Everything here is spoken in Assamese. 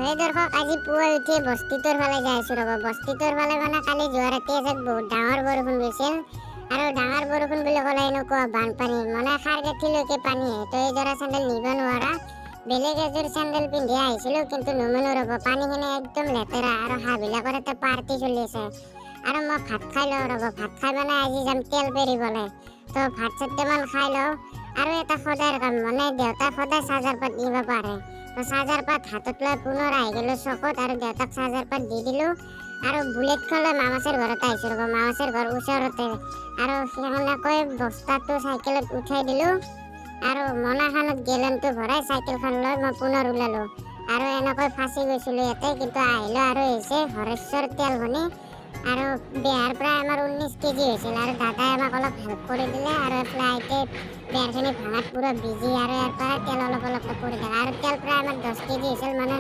এই দৰ্শক আজি পুৱাই উঠি বস্তিটোৰ ফালে যাই আছো ৰ'ব। বস্তিটোৰ ফালে মানে কালি যোৱা ৰাতি এজাক বহুত ডাঙৰ বৰষুণ গৈছিল আৰু ডাঙৰ বৰষুণ বুলি ক'লে এনেকুৱা বানপানী মানে খাৰ গাঁঠিলৈকে পানী আহে। তো এইযোৰা চেণ্ডেল নিব নোৱাৰা, বেলেগ এযোৰ চেণ্ডেল পিন্ধি আহিছিলোঁ কিন্তু নমনো ৰ'ব। পানীখিনি একদম লেতেৰা আৰু হাঁহবিলাকৰ এটা পাৰ্টি চলি আছে। আৰু মই ভাত খাই লওঁ ৰ'ব। ভাত খাই মানে আজি যাম তেল পেৰিবলৈ। তো ভাত চাটমান খাই লওঁ আৰু এটা সদায়ৰ কাম মানে দেউতাক সদায় চাৰ্জাৰ পাত দিব পাৰে। তো চাৰ্জাৰ পাত হাতত লৈ পুনৰ আহি গ'লোঁ চকত আৰু দেউতাক চাৰ্জাৰ পাত দি দিলোঁ আৰু বুলেটখন লৈ মামাচৰ ঘৰত আহিছোঁ ৰ'ব। মামাচৰ ঘৰ ওচৰতে আৰু সেনেকৈ বস্তাটো চাইকেলত উঠাই দিলোঁ আৰু মনাখানত গেলেনটো ভৰাই চাইকেলখন লৈ মই পুনৰ ওলালোঁ আৰু এনেকৈ ফাঁচি গৈছিলোঁ ইয়াতে। কিন্তু আহিলোঁ আৰু হৈছে হৰেশ্বৰ তেল ভনী আৰু বেহাৰ প্ৰায় আমাৰ 19 কেজি হৈছিল আৰু দাদাই আমাক অলপ হেল্প কৰি দিলে আৰু এইফালে আইতে বেহাৰখিনি ভাঙাত পুৰা বিজি আৰু ইয়াৰ পৰা তেল অলপ অলপকৈ পৰি থাকে আৰু তেল প্ৰায় আমাৰ 10 কেজি হৈছিল মানে